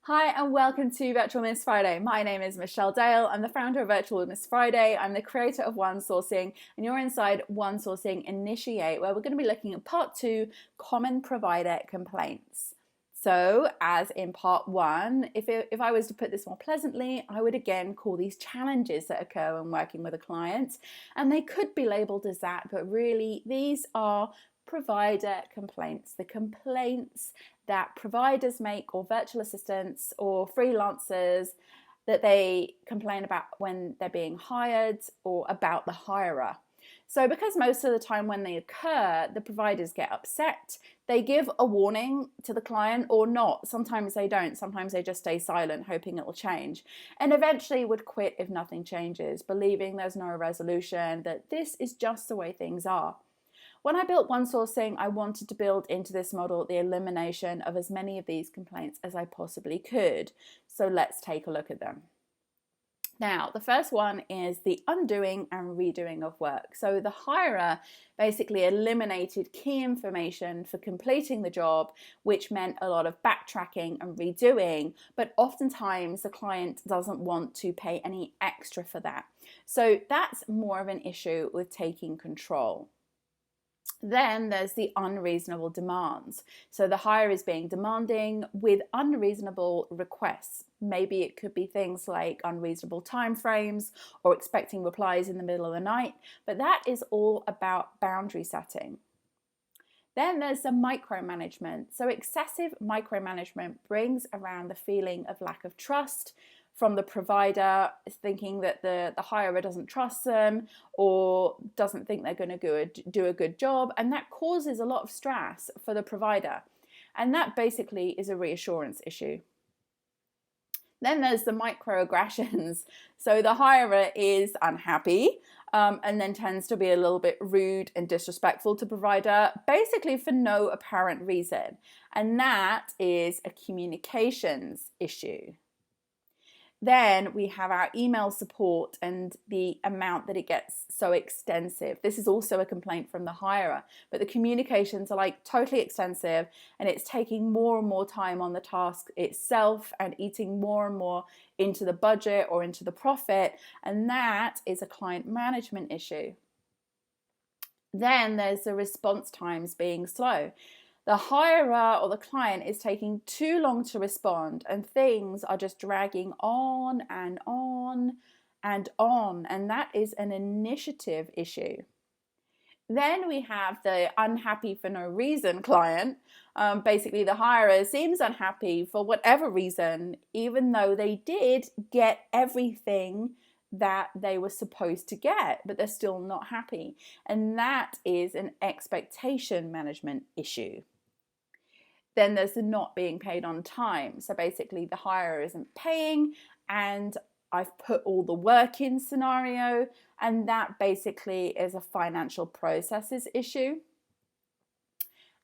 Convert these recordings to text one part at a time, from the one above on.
Hi and welcome to Virtual Miss Friday. My name is Michelle Dale. I'm the founder of Virtual Miss Friday. I'm the creator of 1nSourcing, and you're inside 1nSourcing Initiate, where we're going to be looking at part 2, common provider complaints. So, as in part 1, if I was to put this more pleasantly, I would again call these challenges that occur when working with a client, and they could be labeled as that, but really these are provider complaints, the complaints that providers make, or virtual assistants or freelancers, that they complain about when they're being hired or about the hirer. So because most of the time when they occur, the providers get upset, they give a warning to the client or not. Sometimes they don't. Sometimes they just stay silent, hoping it will change, and eventually would quit if nothing changes, believing there's no resolution, that this is just the way things are. When I built 1nSourcing, I wanted to build into this model the elimination of as many of these complaints as I possibly could. So let's take a look at them. Now, the first one is the undoing and redoing of work. So the hirer basically eliminated key information for completing the job, which meant a lot of backtracking and redoing, but oftentimes the client doesn't want to pay any extra for that. So that's more of an issue with taking control. Then there's the unreasonable demands. So the hirer is being demanding with unreasonable requests. Maybe it could be things like unreasonable timeframes or expecting replies in the middle of the night, but that is all about boundary setting. Then there's the micromanagement. So excessive micromanagement brings around the feeling of lack of trust from the provider, thinking that the hirer doesn't trust them or doesn't think they're going to do a good job, and that causes a lot of stress for the provider, and that basically is a reassurance issue. Then there's the microaggressions. So the hirer is unhappy and then tends to be a little bit rude and disrespectful to provider, basically for no apparent reason, and that is a communications issue. Then we have our email support and the amount that it gets so extensive. This is also a complaint from the hirer, but the communications are like totally extensive, and it's taking more and more time on the task itself and eating more and more into the budget or into the profit, and that is a client management issue. Then there's the response times being slow. The hirer or the client is taking too long to respond, and things are just dragging on and on and on, and that is an initiative issue. Then we have the unhappy for no reason client. Basically, the hirer seems unhappy for whatever reason, even though they did get everything that they were supposed to get, but they're still not happy, and that is an expectation management issue. Then there's the not being paid on time. So basically the hirer isn't paying and I've put all the work in scenario, and that basically is a financial processes issue.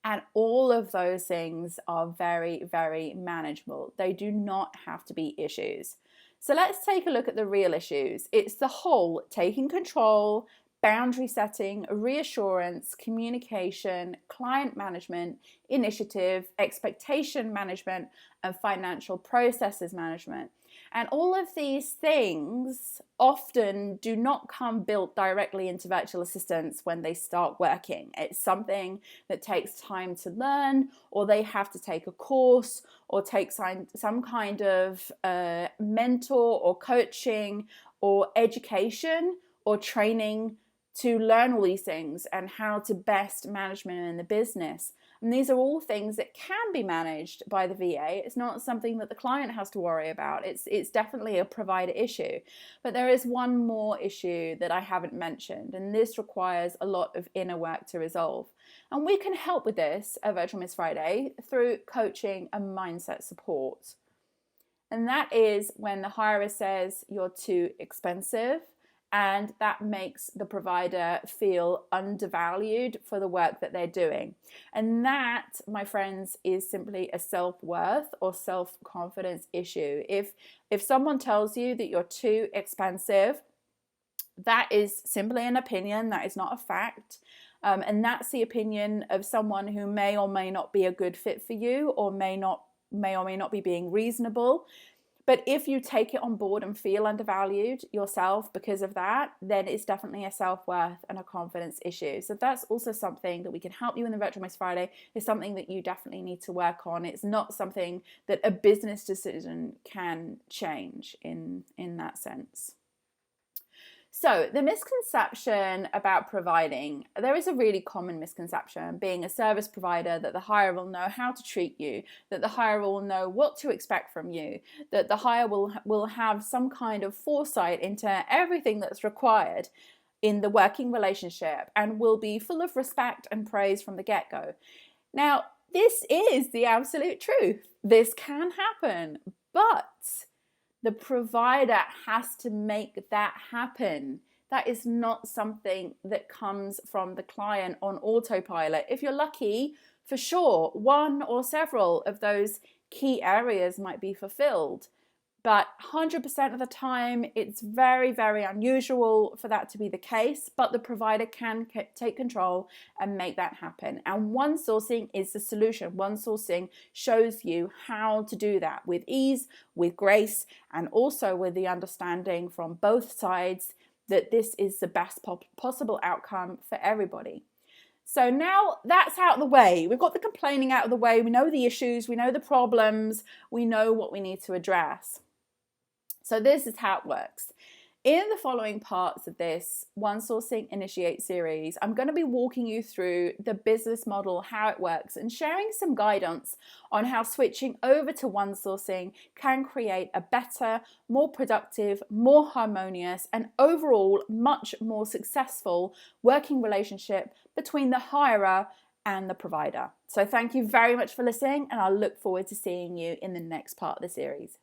And all of those things are very, very manageable. They do not have to be issues. So let's take a look at the real issues. It's the whole taking control, boundary setting, reassurance, communication, client management, initiative, expectation management, and financial processes management. And all of these things often do not come built directly into virtual assistants when they start working. It's something that takes time to learn, or they have to take a course or take some kind of mentor or coaching or education or training to learn all these things and how to best management in the business. And these are all things that can be managed by the VA. It's not something that the client has to worry about. It's definitely a provider issue. But there is one more issue that I haven't mentioned, and this requires a lot of inner work to resolve. And we can help with this at Virtual Miss Friday through coaching and mindset support. And that is when the hirer says you're too expensive, and that makes the provider feel undervalued for the work that they're doing. And that, my friends, is simply a self-worth or self-confidence issue. If someone tells you that you're too expensive, that is simply an opinion, that is not a fact. And that's the opinion of someone who may or may not be a good fit for you, or may not may or may not be being reasonable. But if you take it on board and feel undervalued yourself because of that, then it's definitely a self-worth and a confidence issue. So that's also something that we can help you in the Virtual Miss Friday. It's something that you definitely need to work on. It's not something that a business decision can change in that sense. So the misconception about providing, there is a really common misconception, being a service provider, that the hire will know how to treat you, that the hire will know what to expect from you, that the hire will have some kind of foresight into everything that's required in the working relationship and will be full of respect and praise from the get-go. Now, this is the absolute truth. This can happen, but the provider has to make that happen. That is not something that comes from the client on autopilot. If you're lucky, for sure, one or several of those key areas might be fulfilled. But 100% of the time, it's very, very unusual for that to be the case, but the provider can take control and make that happen. And 1Sourcing is the solution. 1Sourcing shows you how to do that with ease, with grace, and also with the understanding from both sides that this is the best possible outcome for everybody. So now that's out of the way. We've got the complaining out of the way. We know the issues, we know the problems, we know what we need to address. So this is how it works. In the following parts of this 1Sourcing Initiate series, I'm going to be walking you through the business model, how it works, and sharing some guidance on how switching over to 1Sourcing can create a better, more productive, more harmonious, and overall much more successful working relationship between the hirer and the provider. So thank you very much for listening, and I look forward to seeing you in the next part of the series.